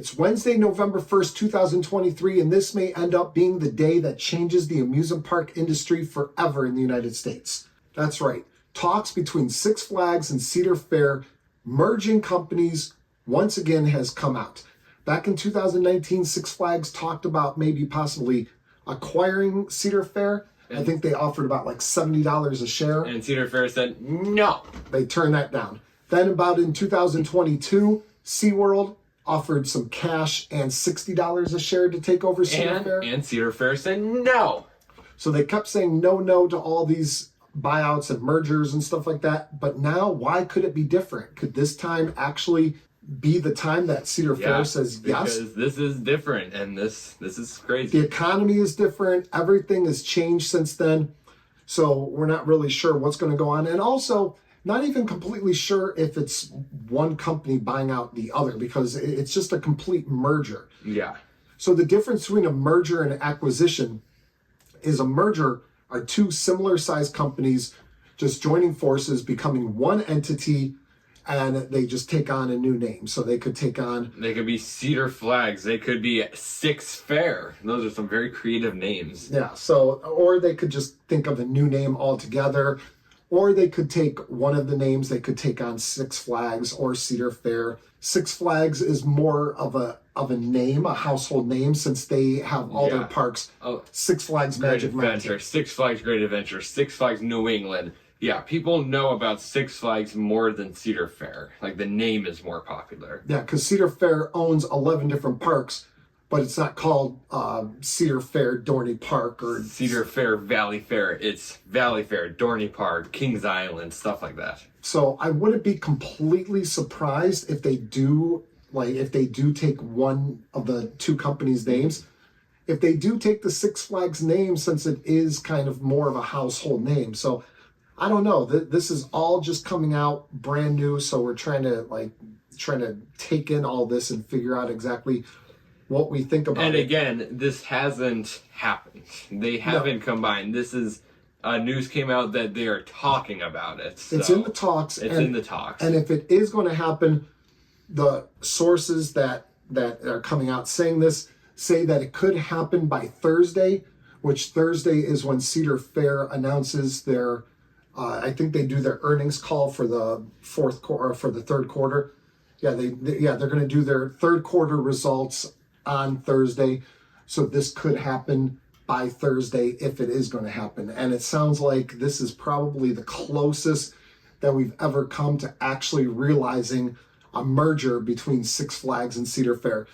It's Wednesday, November 1st, 2023, and this may end up being the day that changes the amusement park industry forever in the United States. That's right. Talks between Six Flags and Cedar Fair merging companies once again has come out. Back in 2019, Six Flags talked about maybe possibly acquiring Cedar Fair. I think they offered about like $70 a share. And Cedar Fair said, no. They turned that down. Then about in 2022, SeaWorld offered some cash and $60 a share to take over Cedar Fair. And Cedar Fair said, no. So they kept saying no to all these buyouts and mergers and stuff like that. But now, why could it be different? Could this time actually be the time that Cedar Fair says yes? Because this is different, and this is crazy. The economy is different. Everything has changed since then. So we're not really sure what's going to go on. And also, not even completely sure if it's one company buying out the other, because it's just a complete merger. Yeah. So the difference between a merger and an acquisition is a merger are two similar sized companies just joining forces, becoming one entity, and they just take on a new name. So they could be Cedar Flags. They could be Six Fair. Those are some very creative names. Yeah. So, or they could just think of a new name altogether, or they could take one of the names. They could take on Six Flags or Cedar Fair. Six Flags is more of a name, a household name, since they have all their parks. Six Flags Magic Mountain, Six Flags Great Adventure, Six Flags New England. Yeah, people know about Six Flags more than Cedar Fair. Like, the name is more popular. Yeah, because Cedar Fair owns 11 different parks, but it's not called Cedar Fair Dorney Park or Cedar Fair Valley Fair. It's Valley Fair, Dorney Park, Kings Island, stuff like that. So I wouldn't be completely surprised if they do take one of the two companies' names. If they do take the Six Flags name, since it is kind of more of a household name. So I don't know. This is all just coming out brand new. So we're trying to take in all this and figure out exactly what we think about it. And again, this hasn't happened. They haven't combined. This is news came out that they are talking about it. So it's in the talks. It's in the talks. And if it is going to happen, the sources that are coming out saying this say that it could happen by Thursday, which Thursday is when Cedar Fair announces their, I think they do their earnings call for the fourth quarter, or for the third quarter. Yeah, they're going to do their third quarter results on Thursday. So this could happen by Thursday if it is going to happen. And it sounds like this is probably the closest that we've ever come to actually realizing a merger between Six Flags and Cedar Fair.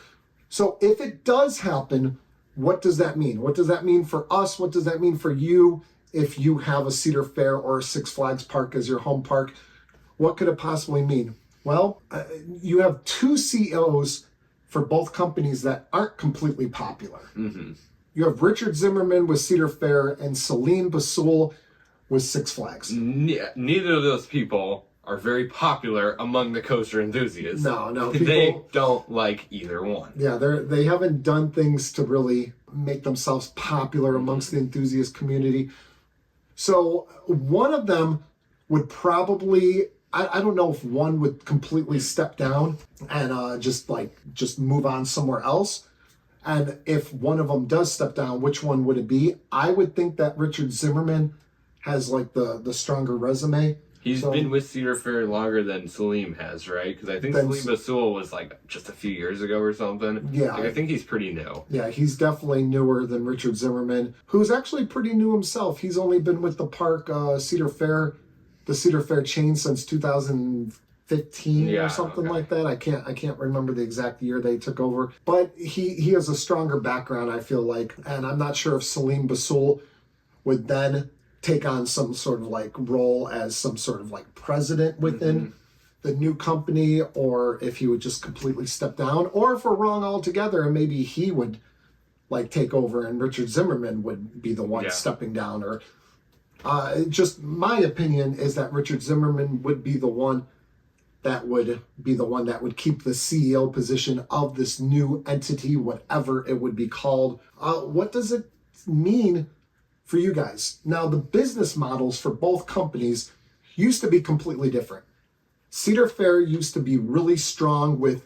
So if it does happen, what does that mean? What does that mean for us? What does that mean for you if you have a Cedar Fair or a Six Flags park as your home park? What could it possibly mean? Well, you have two CEOs for both companies that aren't completely popular. Mm-hmm. You have Richard Zimmerman with Cedar Fair and Salim Basoul with Six Flags. Neither of those people are very popular among the coaster enthusiasts. No. They don't like either one. Yeah, they haven't done things to really make themselves popular amongst the enthusiast community. So one of them would probably, I don't know if one would completely step down and just move on somewhere else. And if one of them does step down, which one would it be? I would think that Richard Zimmerman has like the stronger resume. He's been with Cedar Fair longer than Salim has, right? Because I think Salim Basoul was like just a few years ago or something. Yeah. I think he's pretty new. Yeah, he's definitely newer than Richard Zimmerman, who's actually pretty new himself. He's only been with the park, Cedar Fair, the Cedar Fair chain since 2015 or something like that. I can't remember the exact year they took over, but he has a stronger background, I feel like, and I'm not sure if Salim Basoul would then take on some sort of like role as some sort of like president within the new company, or if he would just completely step down, or if we're wrong altogether and maybe he would like take over and Richard Zimmerman would be the one stepping down. Or just my opinion is that Richard Zimmerman would be the one that would keep the CEO position of this new entity, whatever it would be called. What does it mean for you guys? Now, the business models for both companies used to be completely different. Cedar Fair used to be really strong with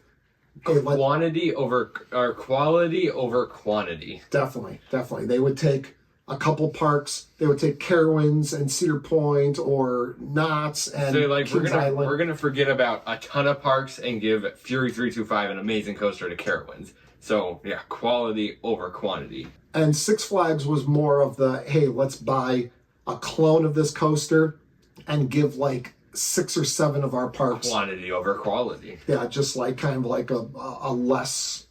quantity over or quality over quantity. Definitely. They would take a couple parks. They would take Carowinds and Cedar Point or Knott's and so like Kings Island. we're gonna forget about a ton of parks and give Fury 325 an amazing coaster to Carowinds. So yeah, quality over quantity. And Six Flags was more of the, hey, let's buy a clone of this coaster and give like 6 or 7 of our parks quantity over quality. Yeah, just like kind of like a less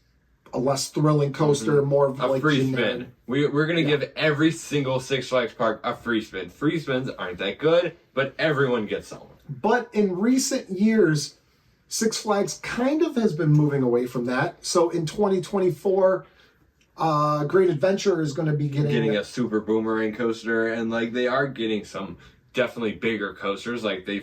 thrilling coaster, more of a like free generic. spin. We're gonna give every single Six Flags park a free spin. Free spins aren't that good, but everyone gets some. But in recent years, Six Flags kind of has been moving away from that. So in 2024, Great Adventure is going to be getting a super boomerang coaster, and like they are getting some definitely bigger coasters. Like they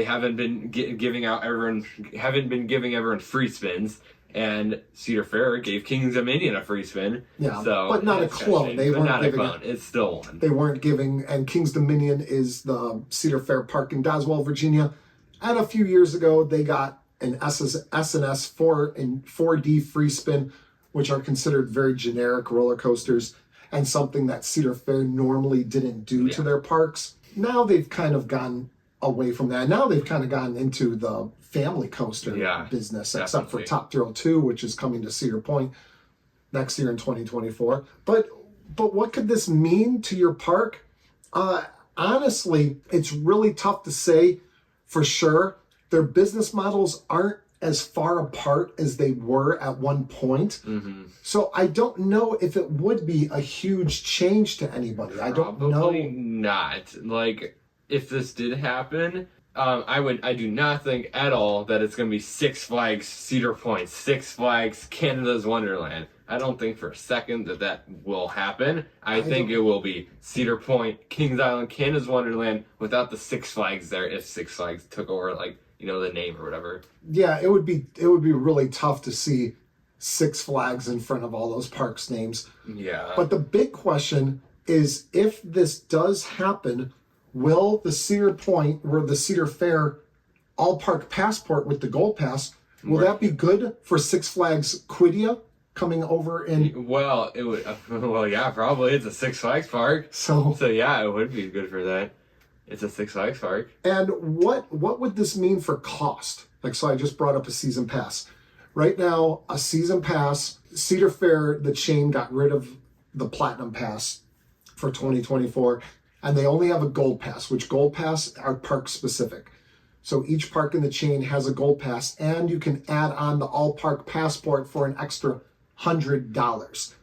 haven't been giving everyone free spins. And Cedar Fair gave Kings Dominion a free spin. Yeah, so but not a clone. They weren't not giving a clone. It's still one. They weren't giving, and Kings Dominion is the Cedar Fair Park in Doswell, Virginia. And a few years ago, they got an S&S 4 and 4D free spin, which are considered very generic roller coasters and something that Cedar Fair normally didn't do to their parks. Now they've kind of gone away from that. Now they've kind of gotten into the family coaster business, definitely. Except for Top Thrill 2, which is coming to Cedar Point next year in 2024. But what could this mean to your park? Honestly, it's really tough to say for sure. Their business models aren't as far apart as they were at one point. Mm-hmm. So I don't know if it would be a huge change to anybody. I don't know. Probably not. Like, if this did happen, I do not think at all that it's going to be Six Flags Cedar Point, Six Flags Canada's Wonderland. I don't think for a second that will happen. I think it will be Cedar Point, Kings Island, Canada's Wonderland without the Six Flags there if Six Flags took over, like, the name or whatever. Yeah, it would be really tough to see Six Flags in front of all those parks' names. Yeah. But the big question is, if this does happen, will the Cedar Point or the Cedar Fair all-park passport with the Gold Pass, will that be good for Six Flags Quidia coming over in? Well, it would. Well, yeah, probably. It's a Six Flags park. So yeah, it would be good for that. It's a Six Flags park. And what would this mean for cost? Like, so I just brought up a season pass. Right now, a season pass, Cedar Fair, the chain got rid of the Platinum Pass for 2024. And they only have a Gold Pass, which Gold Pass are park specific. So each park in the chain has a Gold Pass, and you can add on the all park passport for an extra $100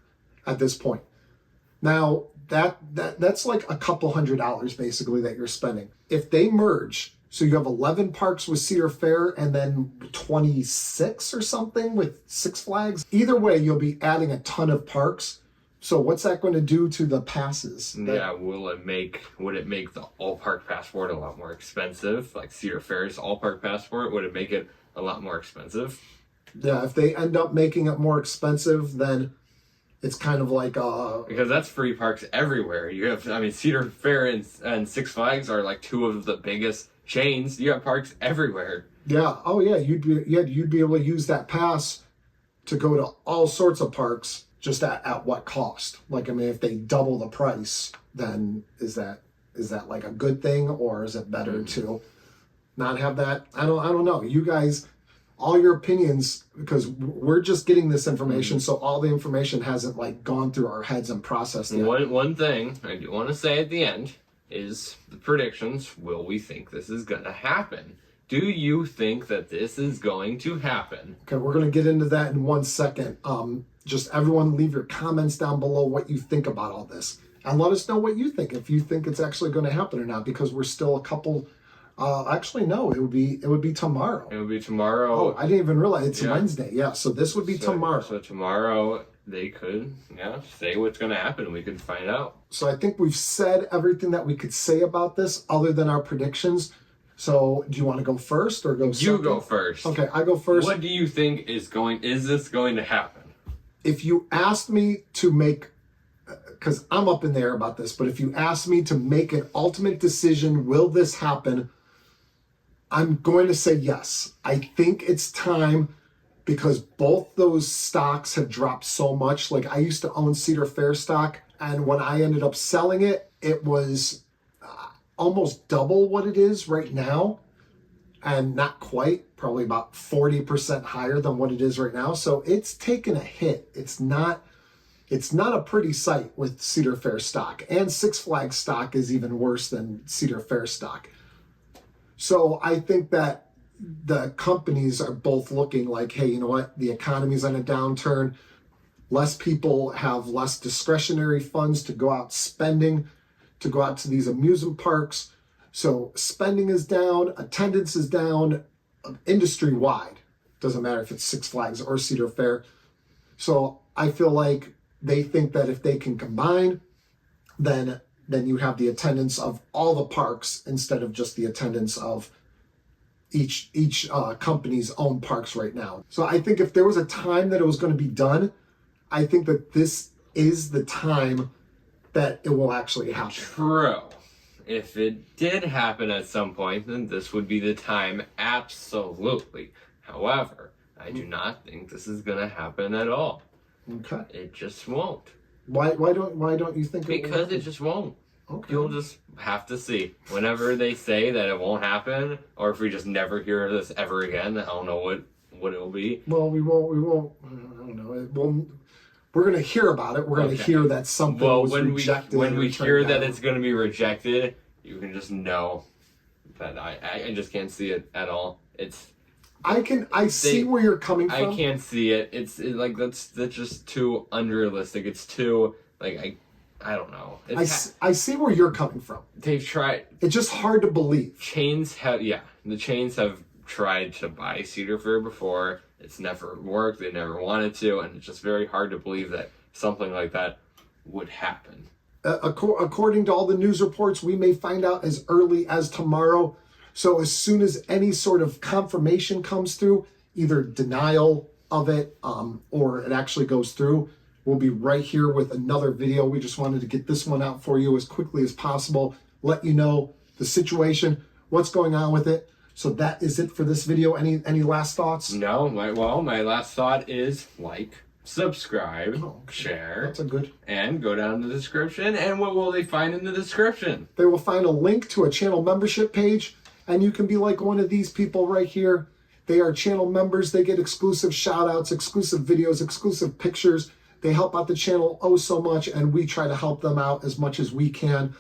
at this point. Now that's like a couple $100 basically that you're spending. If they merge, so you have 11 parks with Cedar Fair and then 26 or something with Six Flags. Either way, you'll be adding a ton of parks. So what's that going to do to the passes? Yeah, would it make the all park passport a lot more expensive? Like Cedar Fair's all park passport, would it make it a lot more expensive? Yeah, if they end up making it more expensive, then it's kind of like because that's free parks everywhere. You have, Cedar Fair and Six Flags are like two of the biggest chains. You have parks everywhere. Yeah. Oh yeah, you'd be able to use that pass to go to all sorts of parks. Just at what cost? Like, if they double the price, then is that like a good thing, or is it better to not have that? I don't know. You guys, all your opinions, because we're just getting this information, so all the information hasn't like gone through our heads and processed yet. One thing I do want to say at the end is the predictions. Will we think this is going to happen? Do you think that this is going to happen? Okay, we're going to get into that in 1 second. Just everyone leave your comments down below what you think about all this. And let us know what you think, if you think it's actually going to happen or not, because we're still a couple... actually, no, it would be tomorrow. It would be tomorrow. Oh, I didn't even realize it's Wednesday. Yeah, so this would be tomorrow. So tomorrow they could, say what's going to happen. We could find out. So I think we've said everything that we could say about this other than our predictions. So do you want to go first or go second? You go first. Okay, I go first. What do you think is this going to happen? If you asked me to make, because I'm up in the air about this, but if you asked me to make an ultimate decision, will this happen? I'm going to say yes. I think it's time because both those stocks have dropped so much. Like I used to own Cedar Fair stock, and when I ended up selling it, it was almost double what it is right now, and not quite, probably about 40% higher than what it is right now. So it's taken a hit. It's not a pretty sight with Cedar Fair stock, and Six Flags stock is even worse than Cedar Fair stock. So I think that the companies are both looking like, hey, you know what? The economy's on a downturn. Less people have less discretionary funds to go out spending, to go out to these amusement parks. So spending is down, attendance is down, industry-wide. Doesn't matter if it's Six Flags or Cedar Fair. So I feel like they think that if they can combine, then you have the attendance of all the parks instead of just the attendance of each company's own parks right now. So I think if there was a time that it was going to be done, I think that this is the time that it will actually happen. True. If it did happen at some point, then this would be the time, absolutely. However, I do not think this is going to happen at all. Okay. It just won't. Why don't you think it will? Because it just won't. Okay. You'll just have to see. Whenever they say that it won't happen, or if we just never hear this ever again, I don't know what it will be. Well, we won't. I don't know. We're going to hear about it. We're going to hear that something was rejected. When we hear that it's going to be rejected, you can just know that I just can't see it at all. I see where you're coming from. I can't see it. It's like that's just too unrealistic. It's too I don't know. I see where you're coming from. They've tried. It's just hard to believe. The chains have tried to buy Cedar Fair before. It's never worked. They never wanted to, and it's just very hard to believe that something like that would happen. According to all the news reports, we may find out as early as tomorrow. So as soon as any sort of confirmation comes through, either denial of it or it actually goes through, we'll be right here with another video. We just wanted to get this one out for you as quickly as possible, let you know the situation, what's going on with it. So that is it for this video. Any last thoughts? No, my last thought is subscribe, share. That's a good. And go down in the description. And what will they find in the description? They will find a link to a channel membership page, and you can be like one of these people right here. They are channel members. They get exclusive shout outs, exclusive videos, exclusive pictures. They help out the channel oh so much, and we try to help them out as much as we can.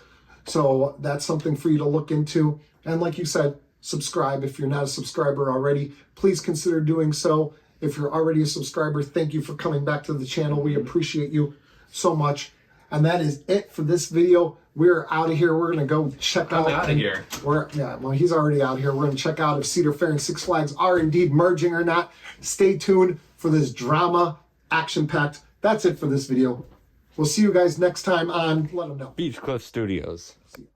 So that's something for you to look into. And like you said, subscribe. If you're not a subscriber already, please consider doing so. If you're already a subscriber, thank you for coming back to the channel. We appreciate you so much. And that is it for this video. We're out of here. We're going to go check out. I'm out of here. He's already out here. We're going to check out if Cedar Fair and Six Flags are indeed merging or not. Stay tuned for this drama, action-packed. That's it for this video. We'll see you guys next time on Let 'em Know. Beach Cliff Studios. See you.